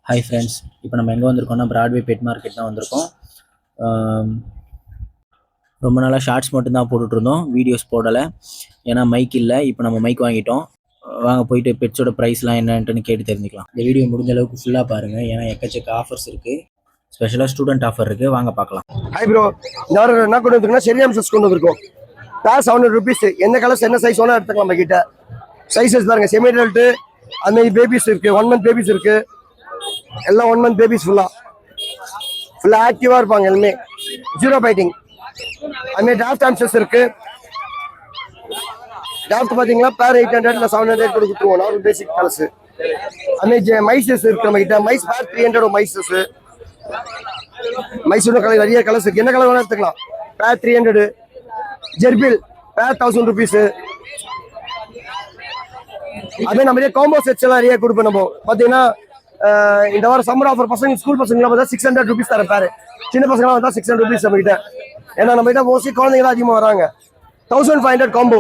Hi friends, இப்போ நம்ம எங்கே வந்திருக்கோம்னா பிராட்வே பெட் மார்க்கெட் தான் வந்திருக்கோம். ரொம்ப நாளாக ஷார்ட்ஸ் மட்டும்தான் போட்டுட்ருந்தோம், வீடியோஸ் போடலை. ஏன்னா மைக் இல்லை. இப்போ நம்ம மைக் வாங்கிட்டோம். வாங்க போயிட்டு பெட்ஸோட ப்ரைஸ்லாம் என்னன்ட்டுன்னு கேட்டு தெரிஞ்சுக்கலாம். இந்த வீடியோ முடிஞ்ச அளவுக்கு ஃபுல்லாக பாருங்கள், ஏன்னா எக்கச்சக்க ஆஃபர்ஸ் இருக்குது. ஸ்பெஷலாக ஸ்டூடெண்ட் ஆஃபர் இருக்குது, வாங்க பார்க்கலாம். ஹாய் ப்ரோ, இந்த வாரம் என்ன கொண்டு வந்துருக்கோம்னா ஷெரியாம் சைஸ் கொண்டு வந்திருக்கோம். பேர் 700 rupees. எந்த கலர்ஸ் என்ன சைஸ் வேணால் எடுத்துக்கலாம். நம்ம கிட்ட சைஸஸ் பாருங்க, செமி அடல்ட்டு அதுமாதிரி பேபிஸ் இருக்குது, 1 month பேபிஸ் இருக்குது. எல்லாம் 1 month பேபிஸ் ஃபுல்லாக ஆக்டிவாக இருப்பாங்க. எல்லாமே ஜீரோ பைட்டிங். அதுமாதிரி டிராஃப்ட் ஆம்சஸ் இருக்குது. டிராஃப்ட் பார்த்தீங்கன்னா பேர் 800 இல்லை 700 கொடுத்துருவோம். நார்மல் பேசிக் கலர்ஸ். அதுமாதிரி மைசஸ் இருக்குது நம்ம கிட்ட. மைஸ் பேர் 300 மைசஸ். மைசூர் கலர் நிறைய கலர்ஸ் இருக்கு. என்ன கலர் வேணா எடுத்துக்கலாம். பேர் 300. ஜெர்பில் பேர் 1000 rupees. அதே நம்ம காம்போ செட்ஸ் எல்லாம் நிறைய கொடுப்போம். நம்ம பார்த்தீங்கன்னா இந்த வாரம் சம்மர் ஆஃபர் பசங்க ஸ்கூல் பசங்க பார்த்தா 600 rupees தரேன். பேர் சின்ன பசங்க பார்த்தா 600 rupees நம்ம கிட்ட. ஏன்னா நம்ம கிட்ட மோஸ்ட்லி குழந்தைங்க தான் அதிகமாக வராங்க. 1500 காம்போ.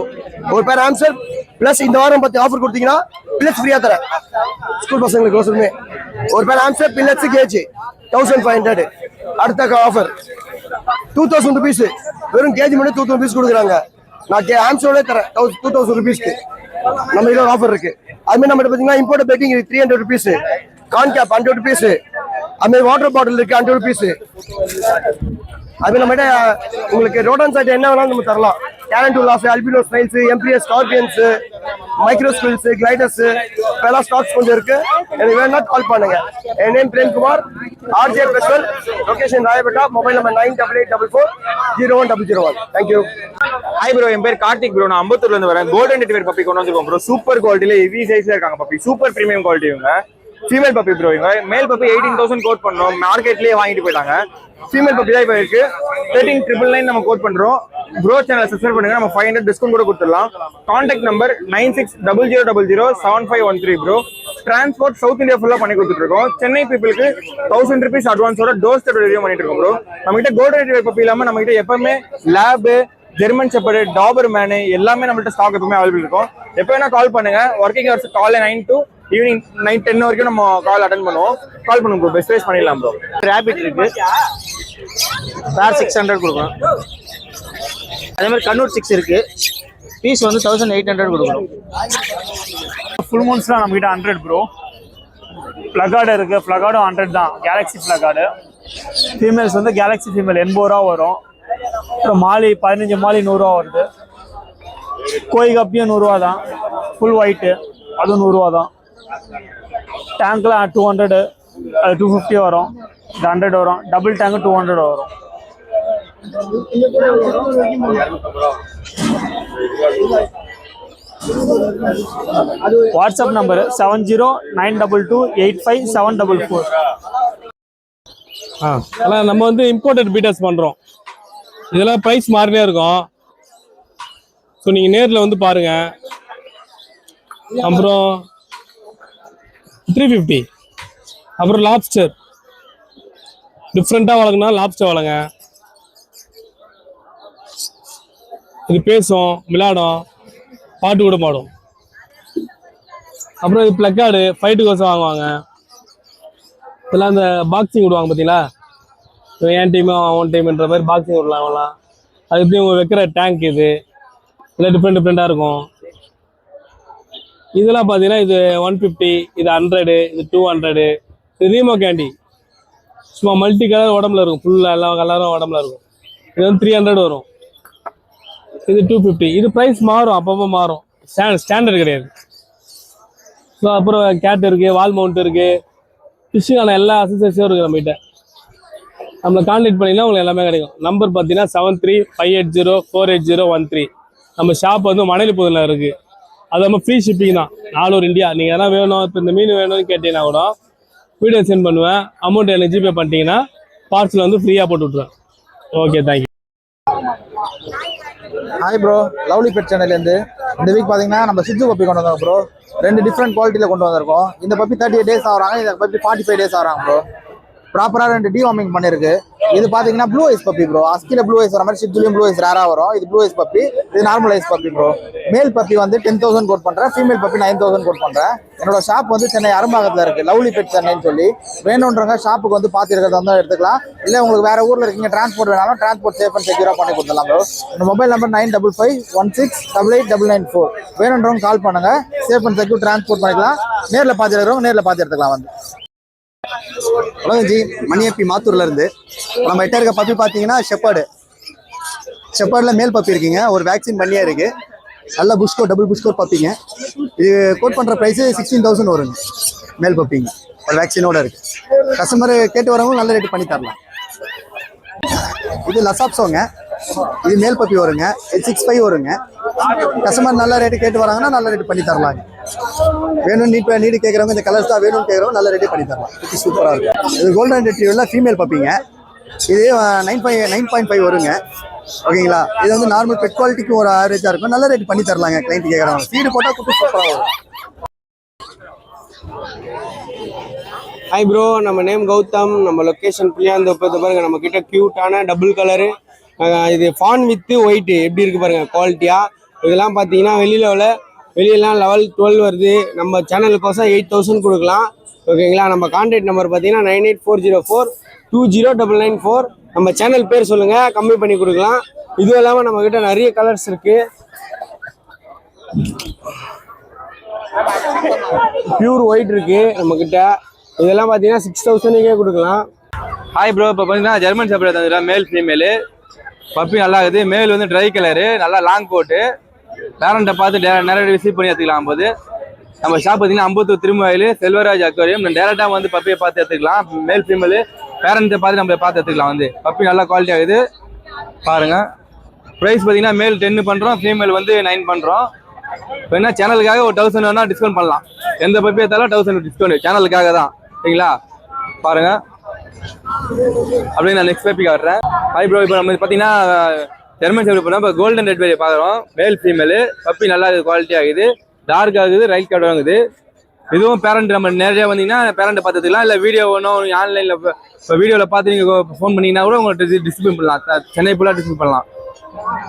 ஒரு பேர் ஆன்சர் பிளஸ் இந்த வாரம் பத்தி ஆஃபர் கொடுத்தீங்கன்னா பில்லட்ஸ் ஃப்ரீயா தரேன் ஸ்கூல் பசங்களுக்கு. கோசமே ஒரு பேர் ஆன்சர் பில்லட்ஸ் கேஜி 1500. அடுத்த ஆஃபர் 2000 rupees. வெறும் கேஜி மட்டும் 2000 rupees கொடுக்குறாங்க. நான் ஆன்சரோட தரேன் 2000 rupeesக்கு. நம்ம கிட்ட ஒரு ஆஃபர் இருக்கு. அதுமாதிரி நம்ம பார்த்தீங்கன்னா இம்போர்ட் பெட்டிங் 300 rupees. கான் கேப் 100 rupees. அதுமாதிரி வாட்டர் பாட்டில் இருக்கு 100 rupees. அது நம்ம உங்களுக்கு ரோடன் சைட் என்ன வேணாலும் நம்ம தரலாம். கேரண்டூலாஸ், அல்பினோ ஸ்னைல்ஸ், எம்பிஎஸ் ஸ்கார்பியன்ஸ், மைக்ரோஸ்கில்ஸ், கிளைடர்ஸ் எல்லாம் ஸ்டாக்ஸ் கொஞ்சம் இருக்கு. எனக்கு வேணா கால் பண்ணுங்க. என் name Premkumar, RJ petrol, location Royapettah. Mobile number 9884401001. Thank you. Hi bro, என் பேர் கார்த்திக் ப்ரோ. நான் அம்பத்தூர்ல இருந்து வரேன். கோல்டன் ரெட்ரீவர் பப்பி கொண்டு வந்திருக்கோம் ப்ரோ. சூப்பர் குவாலிட்டியில ஹெவி சைஸ்ல இருக்காங்க பப்பி. Super premium quality. இவங்க ஃபீமேல் பப்பி ப்ரோ. இவங்க மேல் பப்பி 18,000 கோட் பண்ணோம். மார்க்கெட்லயே வாங்கிட்டு போயிட்டாங்க. ஃபீமேல் பப்பி தான் இப்போ இருக்கு. 13,999 நம்ம கோட் பண்றோம். ப்ரோ சேனல் சப்ஸ்கிரைப் பண்ணுங்க. நம்ம 500 டிஸ்கவுண்ட் கூட கொடுத்துடலாம். Contact number 9600007513 bro. Transport south India ஃபுல்லா பண்ணி கொடுத்துட்டு இருக்கோம். சென்னை பீப்புளுக்கு 1000 rupees அட்வான்ஸோட டோர் ஸ்டெப் டெலிவரி பண்ணிட்டு இருக்கோம் ப்ரோ. நம்ம கிட்ட கோல்டன் ரெட்ரீவர் பப்பி இல்லாம நம்ம கிட்ட எப்பவுமே lab, German shepherd, Dabur menu எல்லாமே நம்மள்ட்ட ஸ்டாக் எப்பவுமே அவைலபிள் இருக்கும். எப்போ வேணா கால் பண்ணுங்க. ஒர்க்கிங் ஹவர்ஸ் காலை 9 to ஈவினிங் 9-10 வரைக்கும் நம்ம கால் அட்டன் பண்ணுவோம். கால் பண்ணுங்க ப்ரோ, பெஸ்ட் ப்ரைஸ் பண்ணிடலாம் ப்ரோ. ரேபிட் இருக்கு, பேர் 600 கொடுக்கணும். அதே மாதிரி கண்ணூர் 6 இருக்கு. பீஸ் வந்து 1800 கொடுக்கணும். ஃபுல் மூன்ஸ்லாம் நம்ம கிட்ட 100 ப்ரோ. ஃப்ளகார்டு இருக்கு. ஃப்ளகார்டும் 100 தான். கேலக்ஸி ஃப்ளகார்டு. ஃபீமேல்ஸ் வந்து கேலக்ஸி ஃபீமேல் 80 ரூபா வரும். அப்புறம் மாலி 15 மாலி 100 ரூபா வருது. கோய் கப்பியும் 100 ரூபா தான். ஃபுல் ஒயிட்டு அதுவும் 100 ரூபா தான். டேங்க்லாம் 200, அது 250 வரும். 100 வரும். டபுள் டேங்க் 200 வரும். WhatsApp number 7092285744. அதெல்லாம் நம்ம வந்து இம்போர்ட்டட் பீட்டர்ஸ் பண்ணுறோம். இதெல்லாம் ப்ரைஸ் மாறினே இருக்கும். ஸோ நீங்கள் நேரில் வந்து பாருங்கள். அப்புறம் 350. அப்புறம் லாப்ஸ்டர் டிஃப்ரெண்ட்டாக வளர்க்குனா லாப்ஸ்டர் வளங்க. இது பேசும், விளையாடும், பாட்டு கூட பாடும். அப்புறம் இது பிளக்கார்டு ஃபைட்டுக்கோசம் வாங்குவாங்க. இதெல்லாம் இந்த பாக்ஸிங் விடுவாங்க பார்த்தீங்களா, என் டீமு ஒன் டீம்ன்ற மாதிரி பாக்ஸிங் விடலாம். அது எப்படி உங்க வைக்கிற டேங்க் இது இதெல்லாம் டிஃப்ரெண்ட்டாக இருக்கும். இதெல்லாம் பார்த்தீங்கன்னா இது 150, இது 100, இது 200. இது ரீமோ கேண்டி சும்மா மல்டி கலர் உடம்புல இருக்கும். ஃபுல்லாக எல்லா கலரும் உடம்புல இருக்கும். இது வந்து 300 வரும். இது 250. இது ப்ரைஸ் மாறும், அப்பப்போ மாறும். ஸ்டாண்டர்ட் கிடையாது. ஸோ அப்புறம் கேட் இருக்குது, வால் மவுண்ட் இருக்குது. ஃபிஷ்ஷுக்கான எல்லா அசசரிஸும் இருக்குது நம்மகிட்ட. நம்மளை கான்டாக்ட் பண்ணிங்கன்னா உங்களுக்கு எல்லாமே கிடைக்கும். நம்பர் பார்த்தீங்கன்னா 7358048013. நம்ம ஷாப் வந்து மணலிப்புதூரில் இருக்குது. அது நம்ம ஃப்ரீ ஷிப்பிங் தான், ஆல் ஓவர் இந்தியா. நீங்கள் எதனா வேணும், இப்போ இந்த மீன் வேணும்னு கேட்டீங்கன்னா கூட வீடியோ சென்ட் பண்ணுவேன். அமௌண்ட் எனக்கு ஜிபே பண்ணிட்டீங்கன்னா பார்சல் வந்து ஃப்ரீயாக போட்டு விட்ருவேன். Okay, thank you. Hi bro, lovely pet சேனல்லேருந்து இந்த வீக் பார்த்தீங்கன்னா நம்ம சிஜு பப்பி கொண்டு வந்தோம் ப்ரோ. 2 டிஃப்ரெண்ட் குவாலிட்டியில் கொண்டு வந்திருக்கோம். இந்த பப்பி 38 days ஆகிறாங்க. இந்த பப்பி 45 days ஆகிறாங்க ப்ரோ. ப்ராப்பராக 2 டிவார்மிங் பண்ணிருக்கு. இது பார்த்தீங்கன்னா ப்ளூ ஐஸ் பப்பி ப்ரோ. அஸ்கில ப்ளூ ஐஸ் வர மாதிரி ஷிட்ஜுலையும் ப்ளூ ஐஸ் ரேராக வரும். இது ப்ளூ ஐஸ் பப்பி, இது normal eyes puppy bro. Male puppy வந்து 10,000 கோட் பண்ணுறேன், ஃபீமேல் பப்பி 9,000 கோட் பண்ணுறேன். என்னோட ஷாப் வந்து சென்னை அரும்பாக்கத்தில் இருக்குது, லவ்லி பெட் சென்னைன்னு சொல்லி. வேணுன்றவங்க ஷாப்புக்கு வந்து பார்த்துருக்கிறத வந்து எடுத்துக்கலாம். இல்லை உங்களுக்கு வேறு ஊரில் இருக்கீங்க, டிரான்ஸ்போர்ட் வேணாலும் டிரான்ஸ்போர்ட் சேஃப் அண்ட் செக்யூராக பண்ணி கொடுத்துடலாம் ப்ரோ. என்னோட மொபைல் நம்பர் 9551688994. வேணுன்றவங்க கால் பண்ணுங்கள், சேஃப் அண்ட் செக்யூர் டிரான்ஸ்போர்ட் பண்ணிக்கலாம். நேரில் பார்த்துருக்கிறோம், நேரில் பார்த்து எடுத்துக்கலாம் வந்து. வணக்கம் ஜி, மணியப்பி மாத்தூர்ல இருந்து. நம்ம கிட்ட இருக்க பப்பி பார்த்தீங்கன்னா ஷெப்பர்டில் மேல் பப்பி இருக்குங்க. ஒரு வேக்சின் பண்ணியா இருக்கு. நல்ல புஷ்கோட், டபுள் புஷ்கோட் பப்பிங்க. இது கோட் பண்ணுற ப்ரைஸு 16,000 வருங்க. மேல் பப்பிங்க, ஒரு வேக்சினோட இருக்கு. கஸ்டமர் கேட்டு வரவங்க நல்ல ரேட்டு பண்ணி தரலாம். இது லசாப்ஸோங்க. இது மேல் பப்பி வருங்க. இது 6'5" வருங்க. கஸ்டமர் நல்ல ரேட்டு கேட்டு வராங்கன்னா நல்ல ரேட்டு பண்ணி தரலாங்க. வேணும் நீடு கேட்குறவங்க, இந்த கலர்ஸ் தான் வேணும்னு கேட்குறவங்க நல்ல ரேட்டே பண்ணி தரலாம். இது சூப்பராக இருக்கும். இது கோல்டன் ரெட்ரீவரில் ஃபீமேல் பப்பிங்க. இது 9.5 வருங்க. ஓகேங்களா. இது வந்து நார்மல் பெட் குவாலிட்டிக்கு ஒரு ஆவரேஜாக இருக்கும். நல்ல ரேட் பண்ணி தரலாங்க கிளைண்ட் கேட்குறவங்க. ஃபீடு போட்டால் குட்டி சூப்பராக வரும். ஹாய் ப்ரோ, நம்ம நேம் கௌதம். நம்ம லொக்கேஷன் புளியாந்தோப்பு. பாருங்க நம்ம கிட்ட க்யூட்டான டபுள் கலரு, இது ஃபான் வித்து ஒயிட் எப்படி இருக்கு பாருங்க குவாலிட்டியா. இதெல்லாம் பார்த்தீங்கன்னா வெளியெல்லாம் லெவல் 12 வருது. நம்ம சேனலுக்கோசம் 8,000 கொடுக்கலாம். ஓகேங்களா. நம்ம கான்டாக்ட் நம்பர் பார்த்தீங்கன்னா 9840420994. நம்ம சேனல் பேர் சொல்லுங்க, கம்மி பண்ணி கொடுக்கலாம். இதுவும் இல்லாமல் நம்ம கிட்ட நிறைய கலர்ஸ் இருக்கு. பியூர் ஒயிட் இருக்கு நம்ம கிட்ட. இதெல்லாம் பார்த்தீங்கன்னா 6,000க்கே கொடுக்கலாம். ஹாய் ப்ரோ, இப்போ பார்த்தீங்கன்னா ஜெர்மன் ஷெப்பர்ட் தந்துடுறேன். மேல் ஃபீமேலு பப்பி நல்லா இருக்குது. மேல் வந்து ட்ரை கலரு, நல்லா லாங் கோட்டு. பேரண்ட்டை பார்த்து நிறைய ரிசீவ் பண்ணி எடுத்துக்கலாம். போது நம்ம ஷாப் பார்த்தீங்கன்னா அம்பத்தூர் திருமவாயில் செல்வராஜ் அக்வாரியம். டேரெக்டாக வந்து பப்பியை பார்த்து எடுத்துக்கலாம். மேல் ஃபீமேலு பேரண்ட்டை பார்த்து நம்ம பார்த்து எடுத்துக்கலாம். வந்து பப்பி நல்லா குவாலிட்டி ஆகுது பாருங்கள். ப்ரைஸ் பார்த்தீங்கன்னா மேல் 10 பண்ணுறோம், ஃபீமேல் வந்து 9 பண்ணுறோம். இப்போ என்ன சேனலுக்காக ஒரு 1000 வேணால் டிஸ்கவுண்ட் பண்ணலாம். எந்த பப்பி எடுத்தாலும் 1000 டிஸ்கவுண்ட் சேனலுக்காக தான். சரிங்களா. பாருங்கள். அப்படியே நான் நெக்ஸ்ட் பப்பி காட்டுறேன். ஹாய் ப்ரோ, இப்போ நம்ம பார்த்தீங்கன்னா ஜெர்மன் ஷெப்பர்ட் பண்ணோம். இப்போ கோல்டன் ரெட் வேரி பார்க்குறோம். மேல் ஃபீமேலு பப்பி நல்லா குவாலிட்டி ஆகுது, டார்க் ஆகுது, ரைட் கார்டு வாங்குது. இதுவும் பேரண்ட் நம்ம நேரடியாக வந்தீங்கன்னா பேரண்ட்டை பார்த்துக்கலாம். இல்லை வீடியோ ஒன்றும் ஆன்லைனில் இப்போ வீடியோவில் பார்த்து நீங்கள் ஃபோன் பண்ணிங்கன்னா கூட உங்களுக்கு டிஸ்பிளே பண்ணலாம். சென்னை ஃபுல்லாக டிஸ்பிளே பண்ணலாம்.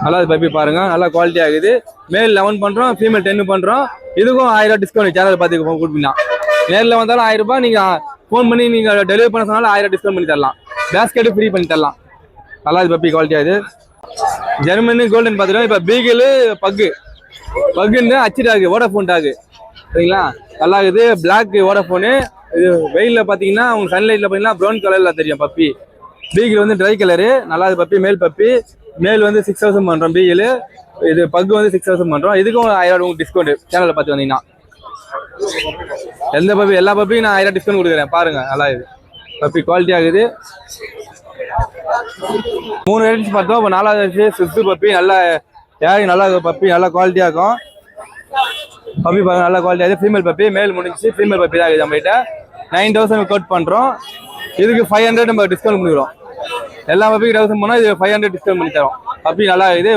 நல்லா பப்பி பாருங்கள், நல்லா குவாலிட்டி ஆகுது. மேல் 11 பண்ணுறோம், ஃபீமேல் 10 பண்ணுறோம். இதுக்கும் 1000 டிஸ்கவுண்ட் சேனல் பார்த்து கொடுப்பீங்கன்னா. நேரில் வந்தாலும் 1000 ரூபாய். நீங்கள் ஃபோன் பண்ணி நீங்கள் டெலிவரி பண்ண சொன்னாலும் 1000 டிஸ்கவுண்ட் பண்ணி தரலாம். பேஸ்கெட்டு ஃப்ரீ பண்ணி தரலாம். நல்லா பப்பி குவாலிட்டி ஆகுது. ஜெர்மனி கோல்டன் பார்த்துட்டோம். இப்போ பீகிள் பக்குன்னு அச்சிட்டாகு வோடாஃபோன் டாகு. சரிங்களா. நல்லா இருக்குது. Black Vodafone. இது வெயிலில் பார்த்தீங்கன்னா உங்களுக்கு சன்லைட்டில் பார்த்தீங்கன்னா ப்ரௌன் கலரில் தெரியும் பப்பி. பீகிள் வந்து ட்ரை கலரு. நல்லா பப்பி. Male puppy. மேல் வந்து 6,000 பண்ணுறோம் பீகிள். இது பக்கு வந்து 6,000 பண்ணுறோம். இதுக்கும் 1000 உங்களுக்கு டிஸ்கவுண்ட் சேனலில் பார்த்து வந்தீங்கன்னா. எந்த பப்பி எல்லா பப்பியும் நான் 1000 டிஸ்கவுண்ட் கொடுக்குறேன். பாருங்கள் நல்லா இது பப்பி குவாலிட்டி ஆகுது. 3 வெரைட்டிஸ் பார்த்தோம். இப்போ 4வது சுத்து பப்பி. நல்லா நல்லா பப்பி, நல்லா குவாலிட்டியாக இருக்கும் பப்பி. பாருங்க நல்லா குவாலிட்டி ஆகுது. Female puppy. மேல் முடிஞ்சிச்சு, ஃபீமேல் பப்பி தான் ஆகுது. நம்மகிட்ட 9,000 கோட் பண்ணுறோம். இதுக்கு 500 நம்ம டிஸ்கவுண்ட் பண்ணிக்கிறோம். எல்லா பப்பிக்கு 1000 போனால் இது 500 டிஸ்கவுண்ட் பண்ணி தரோம். பப்பி நல்லா ஆகுது.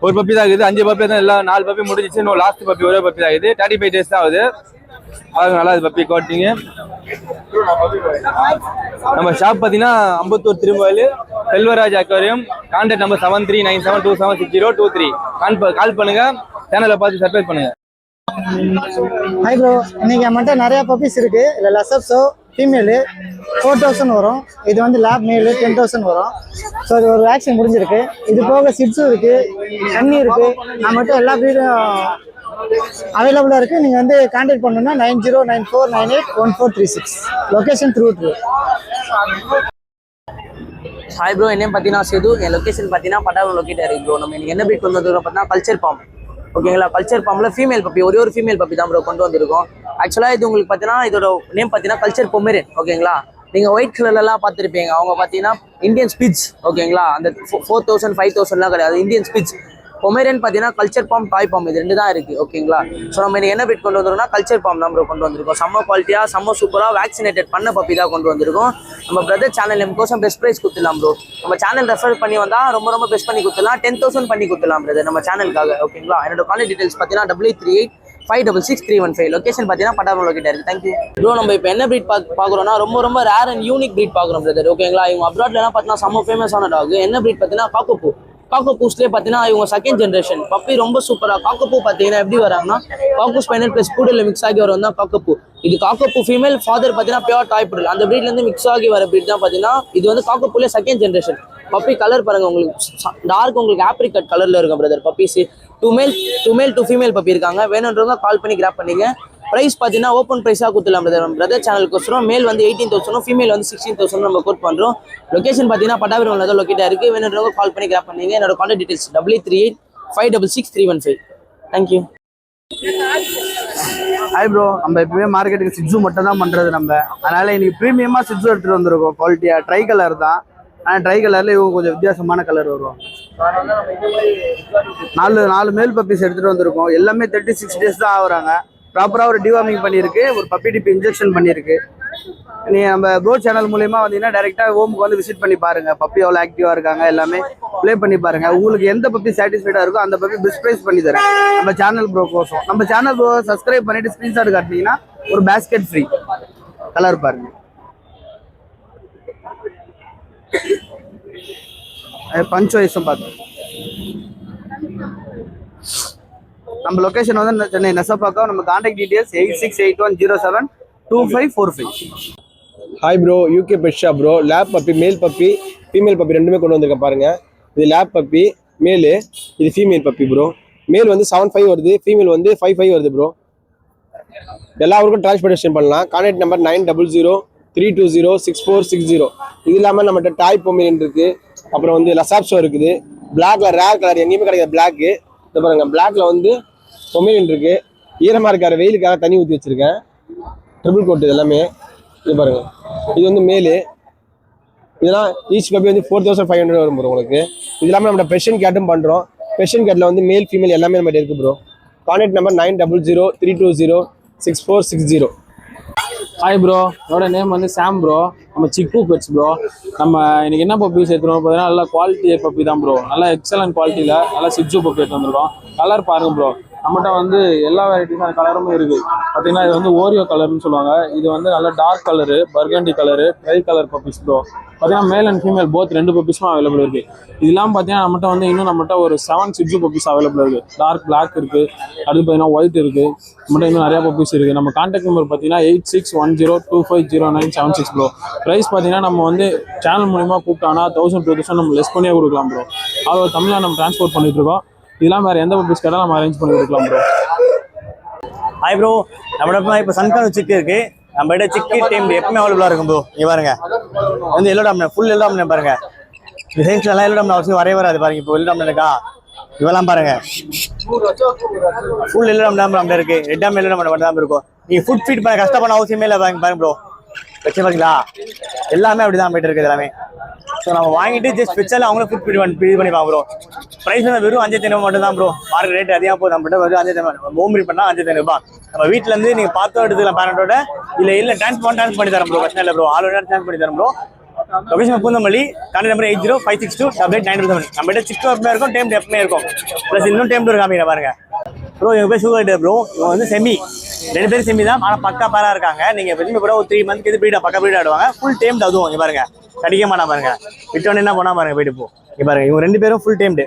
ஒரு பப்பி தான் ஆகுது. 5 பப்பி தான். எல்லாம் 4 பப்பி முடிஞ்சிச்சு. இன்னும் லாஸ்ட் பப்பி ஒரே பப்பி தான் ஆகுது. 35 days தான் ஆகுது. பாருங்க நல்லா பப்பி குவாலிட்டிங்க. நம்ம ஷாப் பார்த்தீங்கன்னா Ambattur Thirumavayil Selvaraj aquarium. Contact number 7397276023. Call பண்ணுங்க. சேனலை பார்த்து சப்ஸ்கிரைப் பண்ணுங்க. ஹாய் ப்ரோ, இன்னைக்கு நம்மகிட்ட நிறைய பப்பீஸ் இருக்கு. இல்லை லசப்ஸோ ஃபீமேலு 4,000 வரும். இது வந்து லேப் மேலு 10,000 வரும். ஸோ இது ஒரு வேக்சின் முடிஞ்சிருக்கு. இது போக சிட்ஸும் இருக்கு, தண்ணி இருக்கு. நம்மகிட்ட எல்லா ப்ரீடும் அவைலபிளாக இருக்குது. நீங்கள் வந்து கான்டாக்ட் பண்ணணும்னா 9094981436. Location through. ஹாய் ப்ரோ, என்ன பார்த்தீங்கன்னா சேது. என் லொக்கேஷன் பார்த்தீங்கன்னா பட்டாபுரம் லொக்கேட்டாக இருக்குது ப்ரோ. நம்ம இன்னைக்கு என்ன பீட் கொண்டு வந்திருக்கோம் பார்த்தீங்கன்னா கல்ச்சர் பாம். ஓகேங்களா. கல்ச்சர் பாம்பில் ஃபீமேல் பப்பி, ஒரே ஒரு ஃபீமேல் பப்பி தான் ப்ரோ கொண்டு வந்திருக்கோம். ஆக்சுவலாக இது உங்களுக்கு பார்த்தீங்கன்னா இதோட நேம் பார்த்தீங்கன்னா கல்ச்சர் பொமேரியன். ஓகேங்களா. நீங்கள் ஒயிட் கலர்லாம் பார்த்துருப்பீங்க. அவங்க பார்த்தீங்கன்னா இந்தியன் ஸ்பிட்ச். ஓகேங்களா. அந்த 4,000 5,000லாம் கிடையாது. இந்தியன் ஸ்பிட்ச். பொமேரியன் பார்த்தீங்கன்னா கல்ச்சர் பாம், டாய் பாம், இது 2 தான் இருக்குது. ஓகேங்களா. ஸோ நம்ம என்ன பீட் கொண்டு வந்திருக்கோம்னா கல்ச்சர் பாம் தான் ப்ரோ கொண்டு வந்திருக்கோம். செம்ம குவாலிட்டியாக, செம்ம சூப்பராக வேக்சினேட்டட் பண்ண பப்பி தான் கொண்டு வந்திருக்கோம். நம்ம பிரதர் சேனல் நமக்கோசம் பெஸ்ட் ப்ரைஸ் கொடுத்துடலாம் ப்ரோ. நம்ம சேனல் ரெஃபர் பண்ணி வந்தால் ரொம்ப பெஸ்ட் பண்ணி கொடுத்துடலாம். 10,000 பண்ணி கொடுத்துடலாம் பிரதர் நம்ம சேனலுக்காக. ஓகேங்களா. என்னோட கான்டாக்ட் டீடைல்ஸ் பார்த்தீங்கன்னா 8838 566-315. லொகேஷன் பார்த்தீங்கன்னா பட்டாபுரம் லொக்கேட் இருக்கு. Thank you bro. நம்ம இப்போ என்ன ப்ரீட் பார்க்குறோம்னா ரொம்ப ரேர் அண்ட் யூனிக் ப்ரீட் பார்க்குறோம் பிரதர். ஓகேங்களா, இவங்க அப்ராட்லாம் பார்த்தீங்கன்னா செம்ம ஃபேமஸான டாக். என்ன ப்ரீட் பார்த்தீங்கன்னா காக்கோப்பூ. காக்கோப்பூஸ்லேயே பார்த்தீங்கன்னா இவங்க செகண்ட் ஜென்ரேஷன் பப்பி ரொம்ப சூப்பராக. காக்கோப்பூ பார்த்தீங்கன்னா எப்படி வராங்கன்னா காக்கோ ஸ்பைனல் ப்ளஸ் பூடலில் மிக்ஸ் ஆகி வரும் தான் காக்கோப்பூ. இது காக்கோப்பூ ஃபீமேல், ஃபாதர் பார்த்தீங்கன்னா பியூர் டாய் புடல். அந்த ப்ரீட்லேருந்து மிக்ஸ் ஆகி வர ப்ரீட் தான் பார்த்தீங்கன்னா இது வந்து காக்கோப்பூலே செகண்ட் ஜென்ரேஷன். பப்பி கலர் பாருங்க, உங்களுக்கு டார்க் உங்களுக்கு ஆப்ரிகட் கலர்ல இருக்கும் பிரதர். பப்பீஸ் டூ மேல் 2 ஃபீமேல் பப்பி இருக்காங்க. வேணுன்றவங்க கால் பண்ணி கிராப் பண்ணிங்க. ப்ரைஸ் பார்த்தீங்கன்னா ஓப்பன் ப்ரைஸாக கொடுத்துலாம் பிரதர் சேனலுக்கு. மேல் வந்து 18,000, ஃபீமேல் வந்து 16,000 நம்ம கோட் பண்ணுறோம். லொகேஷன் பார்த்தீங்கன்னா பட்டாபுரம் தான் லொக்கேட்டாக இருக்குது. வேணுன்றவங்க கால் பண்ணி கிராப் பண்ணிங்க. என்னோட contact details 8838-566-315. Thank you. Hi bro, நம்ம எப்பவுமே மார்க்கெட்டுக்கு சிட்ஸு மட்டும் தான் பண்ணுறது நம்ம. அதனால இன்னைக்கு ப்ரீமியமாக சிட்ஸு எடுத்துகிட்டு வந்திருக்கோம். குவாலிட்டியாக ட்ரை கலர் தான். ஆனால் ட்ரை கலரில் இவங்க கொஞ்சம் வித்தியாசமான கலர் வருவாங்க. 4 மேல் பப்பீஸ் எடுத்துகிட்டு வந்திருக்கோம். எல்லாமே 36 days தான் ஆகுறாங்க. ப்ராப்பராக ஒரு டிவார்மிங் பண்ணியிருக்கு, ஒரு பப்பி டிப் இன்ஜெக்ஷன் பண்ணியிருக்கு. நீங்கள் நம்ம ப்ரோ சேனல் மூலியமாக வந்தீங்கன்னா டேரெக்டாக ஹோமுக்கு வந்து விசிட் பண்ணி பாருங்கள். பப்பி எவ்வளோ ஆக்டிவாக இருக்காங்க எல்லாமே ப்ளே பண்ணி பாருங்கள். உங்களுக்கு எந்த பப்பி சாட்டிஸ்ஃபைடாக இருக்கோ அந்த பப்பி பெஸ்ட் ப்ரைஸ் பண்ணி தரேன் நம்ம சேனல் ப்ரோ கோசம். நம்ம சேனல் ப்ரோ சப்ஸ்கிரைப் பண்ணிவிட்டு ஸ்க்ரீன்ஷாட் காட்டினீங்கன்னா ஒரு பேஸ்கெட் ஃப்ரீ. கலர் பாருங்கள், பஞ்ச் வயசும் பார்த்தோம். நம்ம லொகேஷன் வந்து சென்னை நெசப்பாக்கம். நம்ம contact details 8681072545. Hi bro, UK pet shop bro. Lab puppy, male puppy, female puppy ரெண்டுமே கொண்டு வந்திருக்கேன் பாருங்க. இது லேப் பப்பி மேலு, இது ஃபீமேல் பப்பி ப்ரோ. மேல் வந்து 75 வருது, ஃபீமேல் வந்து 55 வருது ப்ரோ. எல்லா ஊருக்கும் டிரான்ஸ்போர்ட்டேஷன் பண்ணலாம். Contact number 9003206460. இது இல்லாமல் நம்மகிட்ட டாய் பொமிலியன் இருக்குது. அப்புறம் வந்து லசாப்ஸோ இருக்குது. பிளாக்ல ரேர் கலர் எங்கேயுமே கிடைக்காது பிளாக்கு. இது பாருங்க, பிளாக்ல வந்து பொமிலியன் இருக்கு. ஈரமாக இருக்காரு, வெயிலுக்காக தண்ணி ஊற்றி வச்சிருக்கேன். ட்ரிபிள் கோட் எல்லாமே. இது பாருங்க, இது வந்து மேலு. இதெல்லாம் ஈச் பப்பி வந்து 4500 வரும் ப்ரோ உங்களுக்கு. இது இல்லாமல் நம்ம பெர்ஷியன் கேட்டும் பண்ணுறோம். பெர்ஷியன் கேட்டில் வந்து மேல் ஃபீமேல் எல்லாமே நம்மகிட்ட இருக்குது bro. Contact number 9003206460. Hi bro, என்னோட நேம் வந்து சாம் ப்ரோ. நம்ம சிக்கு பெட்ஸ் ப்ரோ. நம்ம இன்னைக்கு என்ன பப்பீஸ் எடுத்துருவோம் பார்த்தீங்கன்னா நல்லா குவாலிட்டி பப்பி தான் ப்ரோ. நல்லா எக்ஸலன்ட் குவாலிட்டியில் நல்லா சிட்ஜு பப்பி எடுத்து வந்துருக்கோம். கலர் பாருங்க ப்ரோ, நம்மகிட்ட வந்து எல்லா வெரைட்டிஸான கலருமே இருக்குது. பார்த்தீங்கன்னா இது வந்து ஓரியோ கலர்னு சொல்லுவாங்க. இது வந்து நல்லா dark colour, burgundy colour, tri colour puppies bro. பார்த்தீங்கன்னா மேல் அண்ட் ஃபீமேல் போத் 2 பப்பீஸும் அவைலபிள் இருக்குது. இது இல்லாமல் பார்த்தீங்கன்னா நம்மகிட்ட வந்து இன்னும் நம்மகிட்ட ஒரு 7 சிட்ஜு பப்பீஸ் அவைலபிள் இருக்குது. டார்க் பிளாக் இருக்குது, அடுத்து பார்த்தீங்கன்னா ஒயிட் இருக்குது. நம்மகிட்ட இன்னும் நிறையா பப்பீஸ் இருக்குது. நம்ம கான்டாக்ட் நம்பர் பார்த்தீங்கன்னா 8610250976 ப்ரோ. ப்ரைஸ் பார்த்தீங்கன்னா நம்ம வந்து சேனல் மூலிமா கூப்பிட்டானா 1000-2000 நம்ம லெஸ் பண்ணியே கொடுக்கலாம் ப்ரோ. அது தமிழாக நம்ம டிரான்ஸ்போர்ட் பண்ணிட்டு இருக்கோம். இதெல்லாம் வேறு எந்த பப்பீஸ் கேட்டால் நம்ம அரேஞ்ச் பண்ணி கொடுக்கலாம் ப்ரோ. ஹாய் ப்ரோ, நம்மளோட இப்போ சன்கான் சிக்கு இருக்கு. நம்ம கிட்ட சிக்கி டைம் எப்பவுமே அவைலபிளாக இருக்கும் ப்ரோ. இங்கே பாருங்க, வந்து yellow dominate, full yellow dominate பாருங்க. இந்த சைஸ்ல எல்லாம் எல்லோ டாமினேட் அவசியம் வரவே வராது பாருங்க. இப்போ எல்லோ டாமினேட் இருக்கா, இவெல்லாம் பாருங்க ஃபுல் எல்லோ டாமினேட் இருக்கு. ரெட் டாமினேட் எல்லோ டாமினேட் மட்டும் தான் இருக்கும். நீங்க ஃபுட் ஃபீட் பண்ண கஷ்டப்பட அவசியமே இல்லை பாருங்க ப்ரோ. வச்சு பாருங்களா, எல்லாமே அப்படிதான் போயிட்டு இருக்குது எல்லாமே. ஸோ நம்ம வாங்கிட்டு ஜஸ்ட் பிக்சரில் அவங்களும் ஃபுட் ஃபீட் பண்ணிப்பாங்க ப்ரோ. ப்ரைஸ் வந்து வெறும் 5500 மட்டும் தான் ப்ரோ. மார்க்கெட் ரேட் அதிகமாக போகுது. நம்மகிட்ட வெறும் 5500. ஹோம் ரீட் பண்ணால் 5500 ரூபாய். நம்ம வீட்டில் இருந்து நீங்கள் பார்த்து எடுத்துக்கலாம் பேரண்டோட. இல்லை ட்ரான்ஸ்போர்ட் பண்ணி தரோம் ப்ரோ. பிரச்சனை இல்லை ப்ரோ. ஆல் ஓவர் ட்ரான்ஸ்போர்ட் பண்ணி தரோம் bro. Location Poonamallee. Contact number 8056289977. நம்மகிட்ட சிக்கு எப்பவுமே இருக்கும், டைம் எப்பவுமே இருக்கும். ப்ளஸ் இன்னும் டைம் இருக்காங்க பாருங்க ப்ரோ. இவங்க பேர் சுகர் ப்ரோ. இவங்க வந்து செமி, 2 பேரும் செமி தான். ஆனால் பக்கா பேரா இருக்காங்க. நீங்கள் வெளியே கூட ஒரு 3 மந்த்க்கு இது ப்ரீடா பக்கா ப்ரீட் ஆடுவாங்க. ஃபுல் டைம் அதுவும் இங்கே பாருங்க, கடிக்க மாட்டா பாருங்க. விட்டோன்னு என்ன பண்ணா பாருங்க, போயிட்டு போ. இங்கே பாருங்க, இவங்க 2 பேரும் ஃபுல் டைம்டு.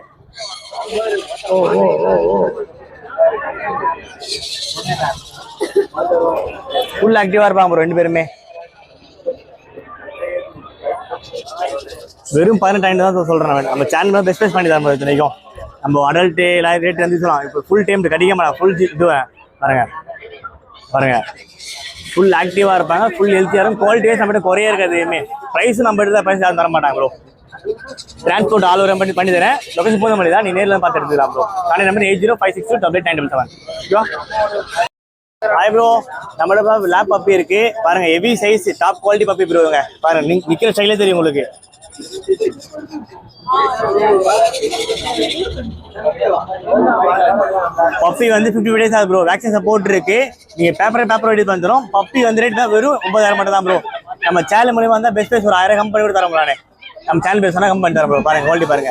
ஃபுல் ஆக்டிவா இருப்பாங்க ப்ரோ 2 பேருமே. வெறும் 18 தான் சொல்றேன். நம்ம சேனல் பெஸ்ட் ப்ரைஸ் பண்ணி தரோம் இத்தனைக்கும். நம்ம அடல்ட்டு ரேட் வந்து சொல்லலாம். இப்போ ஃபுல் டைம் கடிக்க மாட்டாங்க. ஃபுல் இது பாருங்க பாருங்க, ஃபுல் ஆக்டிவா இருப்பாங்க, ஃபுல் ஹெல்த்தியா இருக்கும். குவாலிட்டி வைஸ் நம்மகிட்ட குறைய இருக்காது எதுவுமே. ப்ரைஸ் நம்ம எடுத்த ப்ரைஸ் யாரும் தர மாட்டாங்க ப்ரோ. டிரான்ஸ்போர்ட் ஆல் ஓவர் பண்ணி தரேன். லொகேஷன் போத மாதிரி தான், நீ நேரில் பார்த்து எடுத்துக்கலாம் ப்ரோ. Contact number 8056289977. ஓகேவா? ஹாய் ப்ரோ, நம்மளோட லேப் பப்பி இருக்கு பாருங்க. Heavy size top quality puppy ப்ரோங்க. பாருங்க, நிக்கிற ஸ்டைலே தெரியும் உங்களுக்கு. பப்பி வந்து 50 days ஆகுது ப்ரோ. வேக்சின் சப்போர்ட் இருக்கு. நீங்க பேப்பர் ரெடி பண்ணித்தரோம். பப்பி வந்து ரேட் தான் வெறும் 9000 மட்டும் தான் ப்ரோ. நம்ம சேனல் மூலியமா வந்தா பெஸ்ட் ப்ரைஸ் ஒரு 1000 கம்பெனி கூட தரோம். நம்ம சேனல் பேர் சொன்னா கம்பெனி தரோம் ப்ரோ. பாருங்க குவாலிட்டி பாருங்க.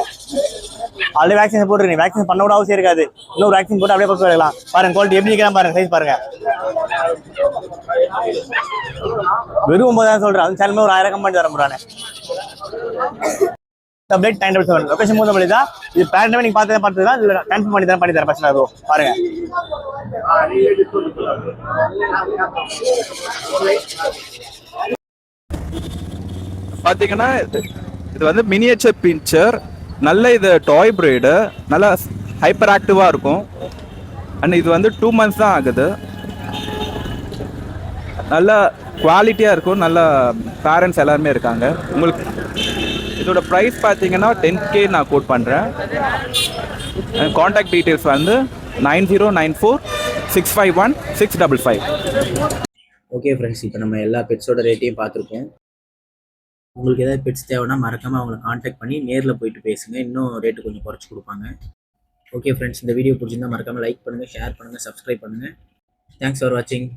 ஆல்ரெடி வேக்சின் போட்டுருக்கீங்க, வேக்சின் பண்ண கூட அவசியம் இருக்காது. இன்னொரு வேக்சின் போட்டு அப்படியே பக்கம் எடுக்கலாம். பாருங்க குவாலிட்டி எப்படி நிற்கிறான் பாருங்க, சைஸ் பாருங்க. வெறும் 9,000 சொல்றேன், அது சேனல் ஒரு 1000 கம்பெனி தர போறானே. அப்டேட் 977 லொகேஷன் மூணு தான். இது பேரண்ட் நீங்க பார்த்துதான் இதுல கன்ஃபார்ம் பண்ணி தரேன் பிரச்சனை ப்ரோ. பாருங்க பாத்தீங்கன்னா இது வந்து மினியேச்சர் பின்ச்சர், நல்ல இது டாய் பிரீடு, நல்லா ஹைப்பர் ஆக்டிவா இருக்கும். அண்ட் இது வந்து 2 months தான் ஆகுது. நல்ல குவாலிட்டியா இருக்கும், நல்ல பேரண்ட்ஸ் எல்லாருமே இருக்காங்க. உங்களுக்கு இதோட ப்ரைஸ் பார்த்தீங்கன்னா 10K நான் கோட் பண்ணுறேன். காண்டாக்ட் டீட்டெயில்ஸ் வந்து 9094651655. ஓகே ஃப்ரெண்ட்ஸ், இப்போ நம்ம எல்லா பெட்ஸோட ரேட்டையும் பார்த்துருக்கோம். உங்களுக்கு ஏதாவது பெட்ஸ் தேவைன்னா மறக்காமல் அவங்களை காண்டாக்ட் பண்ணி நேரில் போயிட்டு பேசுங்க, இன்னும் ரேட்டு கொஞ்சம் குறைச்சி கொடுப்பாங்க. ஓகே ஃப்ரெண்ட்ஸ், இந்த வீடியோ பிடிச்சிருந்தா மறக்காமல் லைக் பண்ணுங்கள், ஷேர் பண்ணுங்கள், சப்ஸ்கிரைப் பண்ணுங்கள். தேங்க்ஸ் ஃபார் வாட்சிங்.